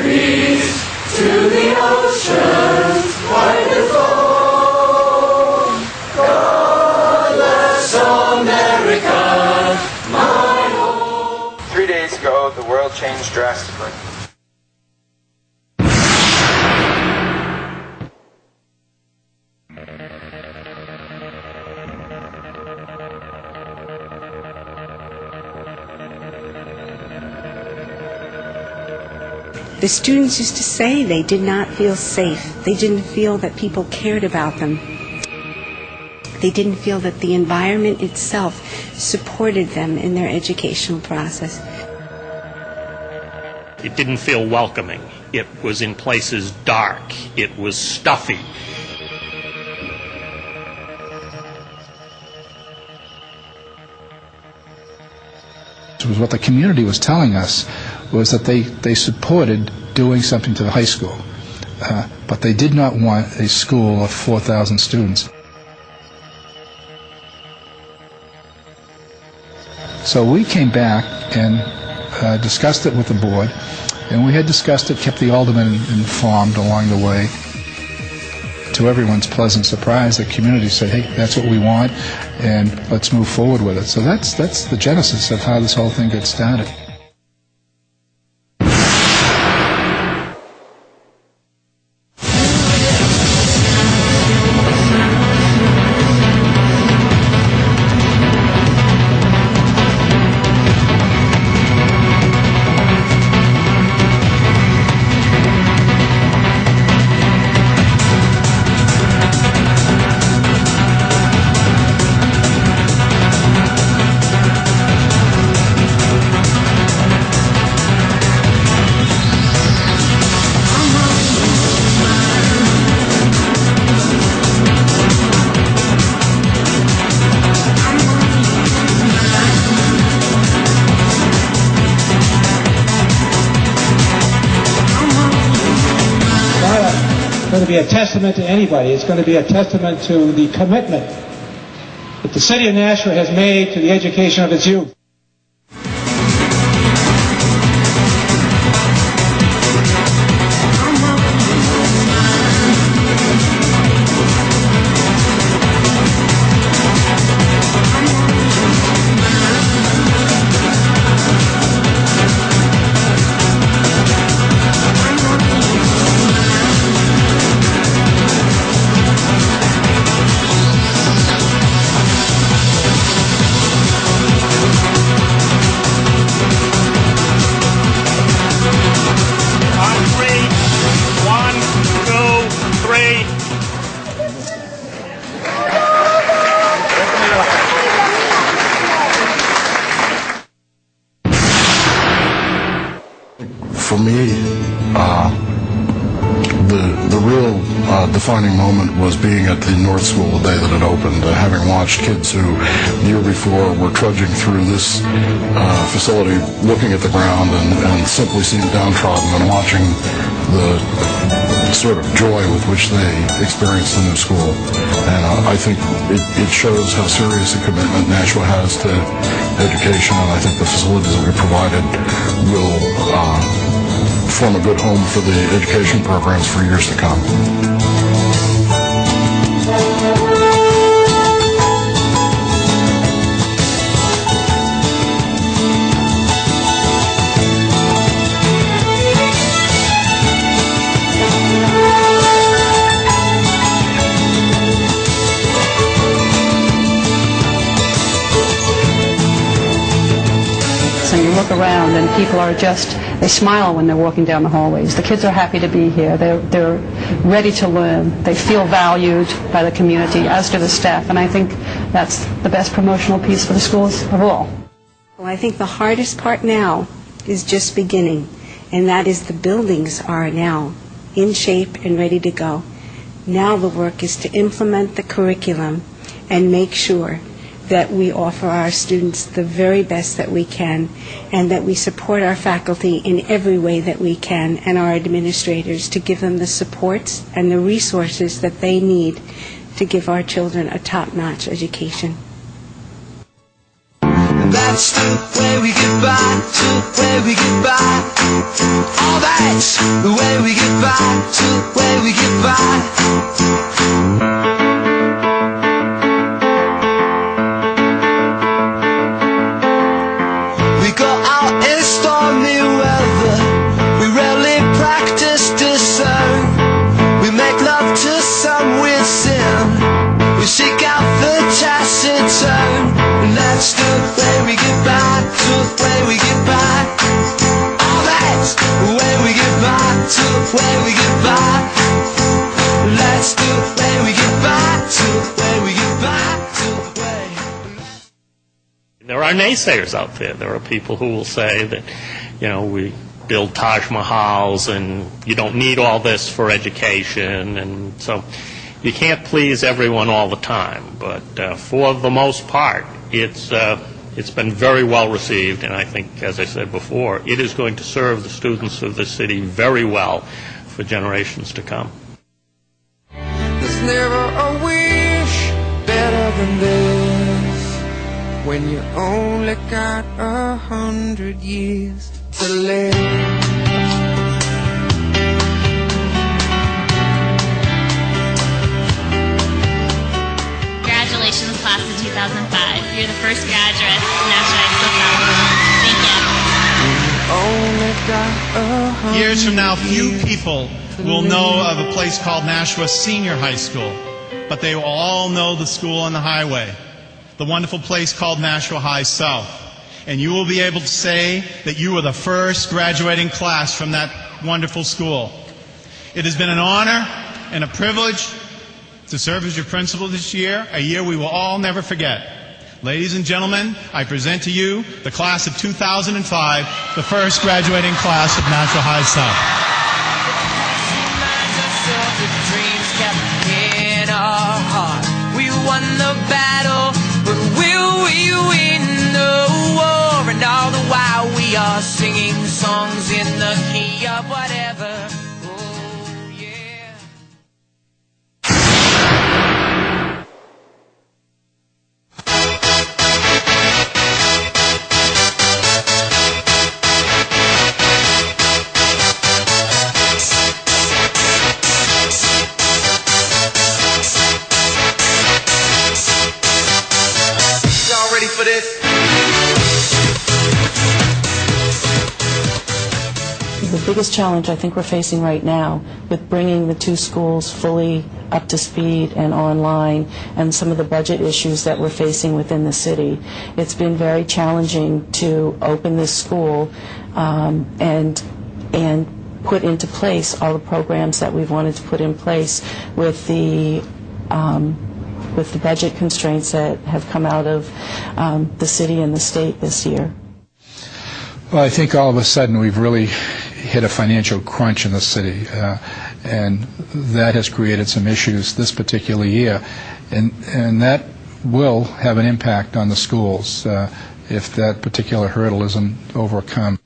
seas, to the oceans, wonderful. God bless America, my home. 3 days ago, the world changed drastically. The students used to say they did not feel safe. They didn't feel that people cared about them. They didn't feel that the environment itself supported them in their educational process. It didn't feel welcoming. It was in places dark. It was stuffy. It was what the community was telling us, was that they supported doing something to the high school, but they did not want a school of 4,000 students. So we came back and discussed it with the board, and we had discussed it, kept the aldermen informed along the way. To everyone's pleasant surprise, the community said, hey, that's what we want, and let's move forward with it. So that's the genesis of how this whole thing got started. Going to be a testament to anybody. It's going to be a testament to the commitment that the city of Nashua has made to the education of its youth. For me, the real defining moment was being at the North School the day that it opened, having watched kids who the year before were trudging through this facility, looking at the ground and simply seeing downtrodden, and watching the sort of joy with which they experienced the new school. And I think it shows how serious a commitment Nashua has to education, and I think the facilities that we provided will form a good home for the education programs for years to come. So you look around and people are they smile when they're walking down the hallways. The kids are happy to be here. They're ready to learn. They feel valued by the community, as do the staff. And I think that's the best promotional piece for the schools of all. Well, I think the hardest part now is just beginning, and that is the buildings are now in shape and ready to go. Now the work is to implement the curriculum and make sure that we offer our students the very best that we can, and that we support our faculty in every way that we can, and our administrators, to give them the supports and the resources that they need to give our children a top-notch education. That's the way we get by, to the way we get by. Oh, that's the way we get by, to the way we get by. We go out in stormy weather, we rarely practice discern. We make love to some weird sin, we seek out the taciturn. And that's the way we get by, to the way we get by. Oh, that's the way we get by, to the way we get by. That's the way we get by, to the way we get by, to the way. There are naysayers out there. There are people who will say that, you know, we build Taj Mahals and you don't need all this for education, and so you can't please everyone all the time. But for the most part, it's been very well received, and I think, as I said before, it is going to serve the students of this city very well for generations to come. There's never a wish better than this, when you only got 100 years to live. Congratulations, class of 2005. You're the first graduate of Nashua High School. Thank you. Years from now, few people will know of a place called Nashua Senior High School, but they will all know the school on the highway, the wonderful place called Nashua High South. And you will be able to say that you were the first graduating class from that wonderful school. It has been an honor and a privilege to serve as your principal this year, a year we will all never forget. Ladies and gentlemen, I present to you the class of 2005, the first graduating class of Nashua High South. We won the battle, but will we win the war? And all the while we are singing songs in the key of whatever. Oh, yeah. Y'all ready for this? The biggest challenge I think we're facing right now with bringing the two schools fully up to speed and online, and some of the budget issues that we're facing within the city, it's been very challenging to open this school and put into place all the programs that we've wanted to put in place with the budget constraints that have come out of the city and the state this year. Well, I think all of a sudden we've really hit a financial crunch in the city, and that has created some issues this particular year, and that will have an impact on the schools if that particular hurdle isn't overcome.